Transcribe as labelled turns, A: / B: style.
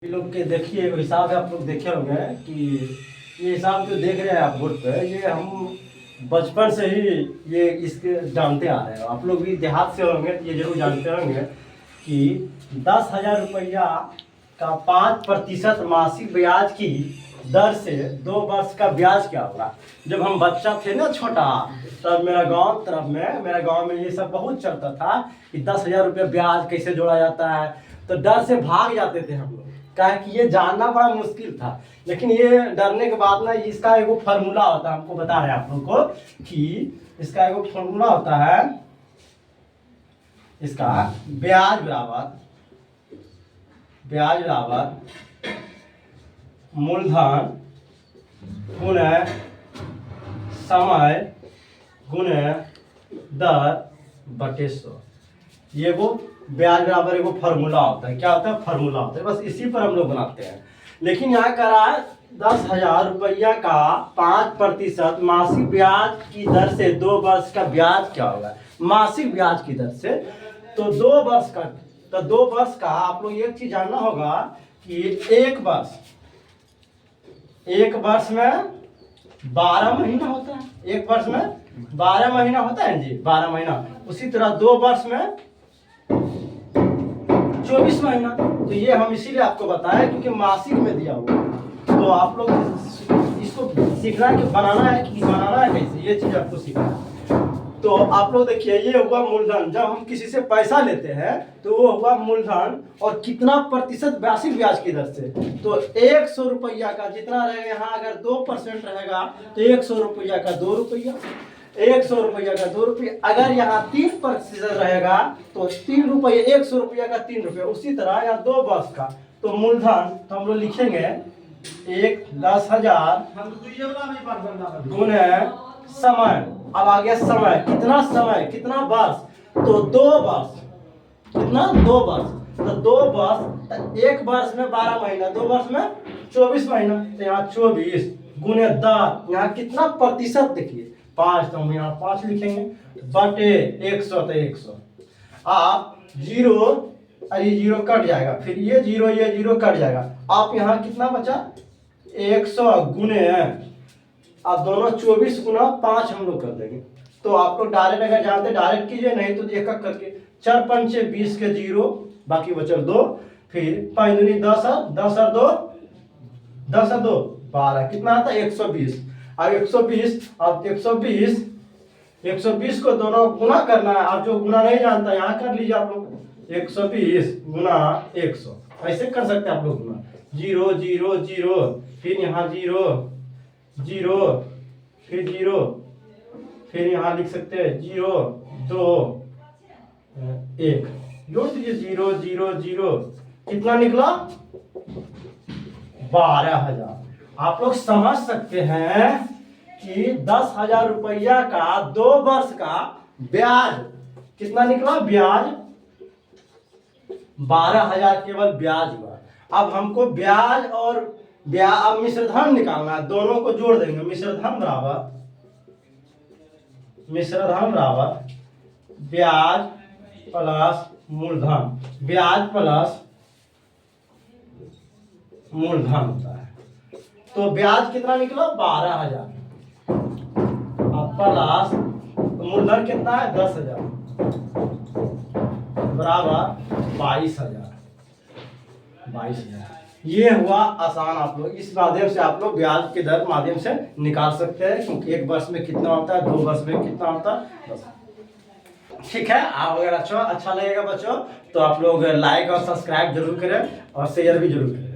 A: लोग के देखिए हिसाब है, आप लोग देखे होंगे कि ये हिसाब जो देख रहे हैं आप बोर्ड पे, ये हम बचपन से ही ये इसके जानते आ रहे हैं। आप लोग भी देहात से होंगे तो ये जरूर जानते होंगे कि 10,000 रुपया का 5% मासिक ब्याज की दर से 2 वर्ष का ब्याज क्या होगा। जब हम बच्चा थे ना छोटा, तब मेरा गांव में ये सब बहुत चलता था कि 10,000 रुपया ब्याज कैसे जोड़ा जाता है। तो डर से भाग जाते थे हम लोग, क्या कि ये जानना बड़ा मुश्किल था। लेकिन ये डरने के बाद ना इसका एगो फार्मूला होता है, हमको बता रहे हैं आप लोग को कि इसका एगो फार्मूला होता है। इसका ब्याज बराबर मूलधन गुणे समय गुणे दर बटे 100। ये वो ब्याज बराबर एगो फार्मूला होता है। क्या होता है? फार्मूला होता है। बस इसी पर हम लोग बनाते हैं। लेकिन यहाँ करा है 10,000 रुपया का 5% मासिक ब्याज की दर से 2 वर्ष का ब्याज क्या होगा। मासिक ब्याज की दर से तो 2 वर्ष का आप लोग एक चीज जानना होगा कि एक वर्ष में 12 महीना होता है। एक वर्ष में 12 महीना होता है जी, 12 महीना। उसी तरह 2 वर्ष में 24 महीना। तो ये हम इसीलिए आपको बताया क्योंकि मासिक में दिया हुआ है। तो आप लोग इसको सीखना है कि बनाना है कैसे, ये चीज आपको सीखना है। तो आप लोग देखिए, ये हुआ मूलधन। जब हम किसी से पैसा लेते हैं तो वो हुआ मूलधन और कितना प्रतिशत मासिक ब्याज की दर से। तो 100 रुपया का जितना रहेगा, यहाँ अगर 2% रहेगा तो 100 रुपया का 2 रुपया, 100 रुपया का 2 रुपया। अगर यहाँ 3% रहेगा तो 3 रुपये, 100 रुपया का 3 रुपया। उसी तरह यहाँ 2 वर्ष का तो मूलधन तो हम लोग लिखेंगे 10,000 गुणे समय। अब आ गया समय, कितना वर्ष, तो 2 वर्ष। कितना? 2 वर्ष। तो 2 वर्ष, एक वर्ष में 12 महीना, 2 वर्ष में 24 महीना। तो यहाँ 24 गुणे दर, यहाँ कितना प्रतिशत देखिए 5, तो हम यहाँ 5 लिखेंगे बटे 100। तो 100 आप 0 कट जाएगा, फिर ये 0 कट जाएगा। आप यहाँ कितना बचा 100 गुणे, आप दोनों 24 गुना 5 हम लोग कर देंगे। तो आप लोग डायरेक्ट अगर जानते डायरेक्ट कीजिए, नहीं तो एक एक करके 4 पंचे 20 के 0, बाकी बचल 2, फिर 5 दूनी 10 और 2 12, कितना आता है 120। अब 120 को दोनों गुना करना है। आप जो गुना नहीं जानता यहाँ कर लीजिए आप लोग, 120 गुना 100 ऐसे कर सकते हैं आप लोग गुना। 0 0 0, फिर यहाँ 0 फिर 0, फिर यहाँ लिख सकते हैं 0 2 1, जोड़ दीजिए 0 0 0, कितना निकला 12,000। आप लोग समझ सकते हैं कि 10,000 रुपया का 2 वर्ष का ब्याज कितना निकला, ब्याज 12,000 केवल ब्याज हुआ। अब हमको ब्याज और अब मिश्रधन निकालना है, दोनों को जोड़ देंगे। मिश्रधन बराबर ब्याज प्लस मूलधन, ब्याज प्लस मूलधन होता है। तो ब्याज कितना निकला 12,000, अब प्लस मूलधन कितना है 10,000 बराबर 22,000। ये हुआ आसान। आप लोग इस माध्यम से आप लोग ब्याज के दर माध्यम से निकाल सकते हैं, क्योंकि एक वर्ष में कितना होता है, 2 वर्ष में कितना होता है। ठीक है। आप अगर अच्छा लगेगा बच्चों तो आप लोग लाइक और सब्सक्राइब जरूर करें और शेयर भी जरूर करें।